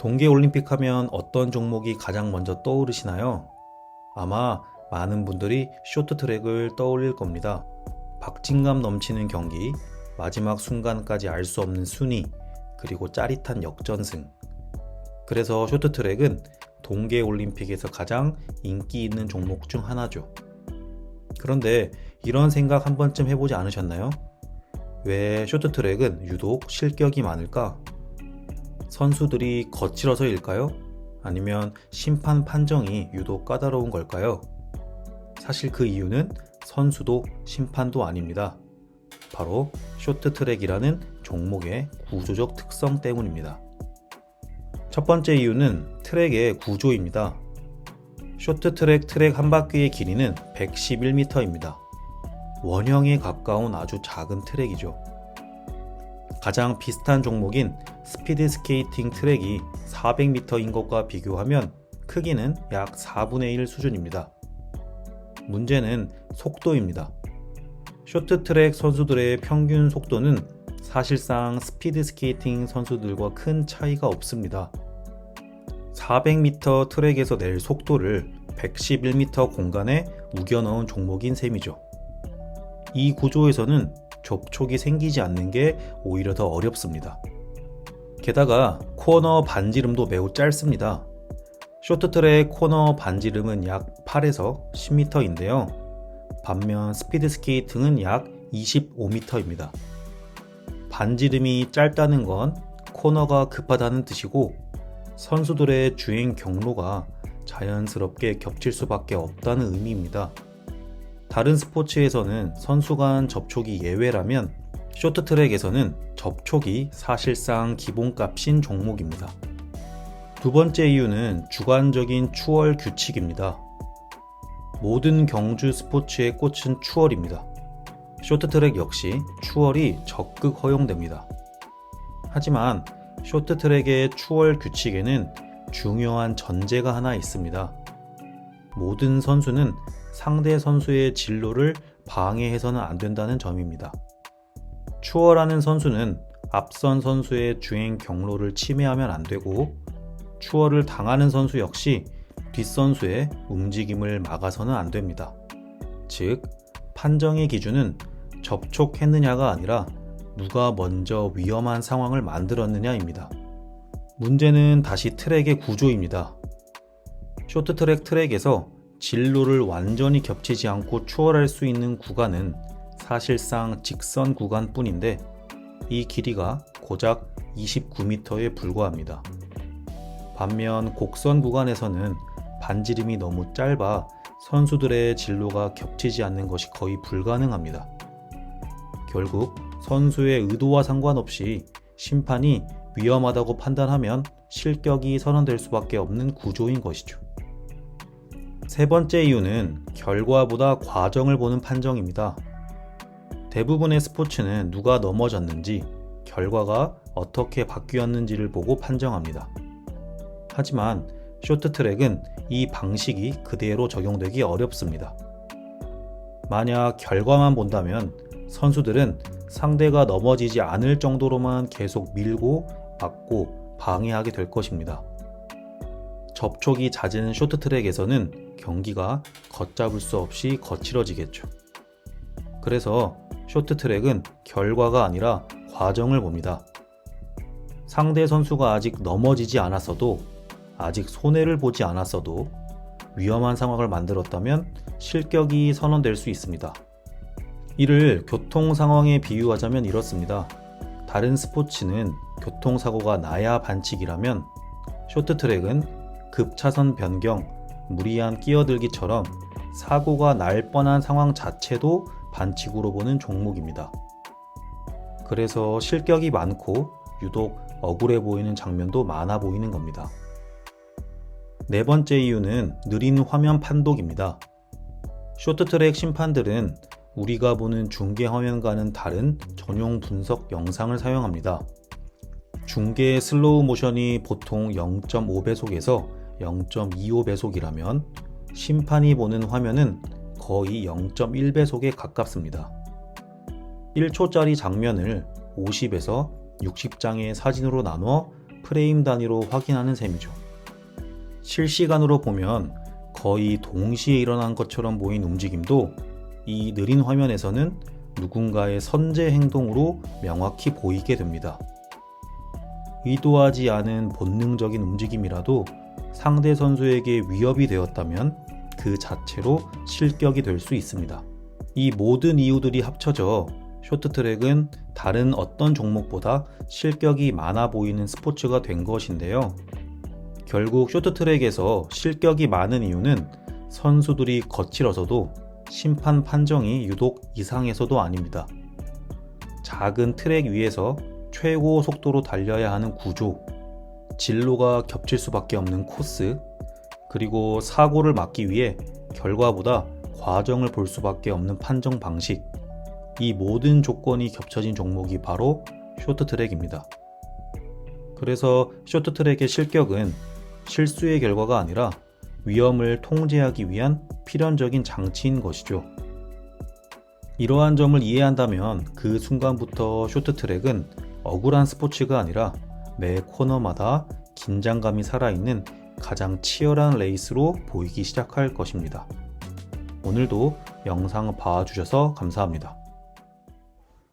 동계올림픽 하면 어떤 종목이 가장 먼저 떠오르시나요? 아마 많은 분들이 쇼트트랙을 떠올릴 겁니다. 박진감 넘치는 경기, 마지막 순간까지 알 수 없는 순위, 그리고 짜릿한 역전승. 그래서 쇼트트랙은 동계올림픽에서 가장 인기 있는 종목 중 하나죠. 그런데 이런 생각 한 번쯤 해보지 않으셨나요? 왜 쇼트트랙은 유독 실격이 많을까? 선수들이 거칠어서일까요? 아니면 심판 판정이 유독 까다로운 걸까요? 사실 그 이유는 선수도 심판도 아닙니다. 바로 쇼트트랙이라는 종목의 구조적 특성 때문입니다. 첫 번째 이유는 트랙의 구조입니다. 쇼트트랙 트랙 한 바퀴의 길이는 111m입니다. 원형에 가까운 아주 작은 트랙이죠. 가장 비슷한 종목인 스피드 스케이팅 트랙이 400m인 것과 비교하면 크기는 약 4분의 1 수준입니다. 문제는 속도입니다. 쇼트트랙 선수들의 평균 속도는 사실상 스피드 스케이팅 선수들과 큰 차이가 없습니다. 400m 트랙에서 낼 속도를 111m 공간에 우겨 넣은 종목인 셈이죠. 이 구조에서는 접촉이 생기지 않는 게 오히려 더 어렵습니다. 게다가 코너 반지름도 매우 짧습니다. 쇼트트랙 코너 반지름은 약 8에서 10m인데요. 반면 스피드 스케이팅은 약 25m입니다. 반지름이 짧다는 건 코너가 급하다는 뜻이고 선수들의 주행 경로가 자연스럽게 겹칠 수밖에 없다는 의미입니다. 다른 스포츠에서는 선수 간 접촉이 예외라면 쇼트트랙에서는 접촉이 사실상 기본값인 종목입니다. 두 번째 이유는 주관적인 추월 규칙입니다. 모든 경주 스포츠의 꽃은 추월입니다. 쇼트트랙 역시 추월이 적극 허용됩니다. 하지만 쇼트트랙의 추월 규칙에는 중요한 전제가 하나 있습니다. 모든 선수는 상대 선수의 진로를 방해해서는 안 된다는 점입니다. 추월하는 선수는 앞선 선수의 주행 경로를 침해하면 안 되고 추월을 당하는 선수 역시 뒷선수의 움직임을 막아서는 안 됩니다. 즉, 판정의 기준은 접촉했느냐가 아니라 누가 먼저 위험한 상황을 만들었느냐입니다. 문제는 다시 트랙의 구조입니다. 쇼트트랙 트랙에서 진로를 완전히 겹치지 않고 추월할 수 있는 구간은 사실상 직선 구간뿐인데 이 길이가 고작 29m에 불과합니다. 반면 곡선 구간에서는 반지름이 너무 짧아 선수들의 진로가 겹치지 않는 것이 거의 불가능합니다. 결국 선수의 의도와 상관없이 심판이 위험하다고 판단하면 실격이 선언될 수밖에 없는 구조인 것이죠. 세 번째 이유는 결과보다 과정을 보는 판정입니다. 대부분의 스포츠는 누가 넘어졌는지, 결과가 어떻게 바뀌었는지를 보고 판정합니다. 하지만 쇼트트랙은 이 방식이 그대로 적용되기 어렵습니다. 만약 결과만 본다면 선수들은 상대가 넘어지지 않을 정도로만 계속 밀고 막고 방해하게 될 것입니다. 접촉이 잦은 쇼트트랙에서는 경기가 걷잡을 수 없이 거칠어지겠죠. 그래서 쇼트트랙은 결과가 아니라 과정을 봅니다. 상대 선수가 아직 넘어지지 않았어도, 아직 손해를 보지 않았어도 위험한 상황을 만들었다면 실격이 선언될 수 있습니다. 이를 교통 상황에 비유하자면 이렇습니다. 다른 스포츠는 교통사고가 나야 반칙이라면 쇼트트랙은 급차선 변경, 무리한 끼어들기처럼 사고가 날 뻔한 상황 자체도 반칙으로 보는 종목입니다. 그래서 실격이 많고 유독 억울해 보이는 장면도 많아 보이는 겁니다. 네 번째 이유는 느린 화면 판독입니다. 쇼트트랙 심판들은 우리가 보는 중계 화면과는 다른 전용 분석 영상을 사용합니다. 중계 슬로우 모션이 보통 0.5배속에서 0.25배속이라면 심판이 보는 화면은 거의 0.1배속에 가깝습니다. 1초짜리 장면을 50에서 60장의 사진으로 나눠 프레임 단위로 확인하는 셈이죠. 실시간으로 보면 거의 동시에 일어난 것처럼 보인 움직임도 이 느린 화면에서는 누군가의 선제 행동으로 명확히 보이게 됩니다. 의도하지 않은 본능적인 움직임이라도 상대 선수에게 위협이 되었다면 그 자체로 실격이 될 수 있습니다. 이 모든 이유들이 합쳐져 쇼트트랙은 다른 어떤 종목보다 실격이 많아 보이는 스포츠가 된 것인데요. 결국 쇼트트랙에서 실격이 많은 이유는 선수들이 거칠어서도 심판 판정이 유독 이상해서도 아닙니다. 작은 트랙 위에서 최고 속도로 달려야 하는 구조, 진로가 겹칠 수밖에 없는 코스, 그리고 사고를 막기 위해 결과보다 과정을 볼 수밖에 없는 판정 방식, 이 모든 조건이 겹쳐진 종목이 바로 쇼트트랙입니다. 그래서 쇼트트랙의 실격은 실수의 결과가 아니라 위험을 통제하기 위한 필연적인 장치인 것이죠. 이러한 점을 이해한다면 그 순간부터 쇼트트랙은 억울한 스포츠가 아니라 매 코너마다 긴장감이 살아있는 가장 치열한 레이스로 보이기 시작할 것입니다. 오늘도 영상 봐주셔서 감사합니다.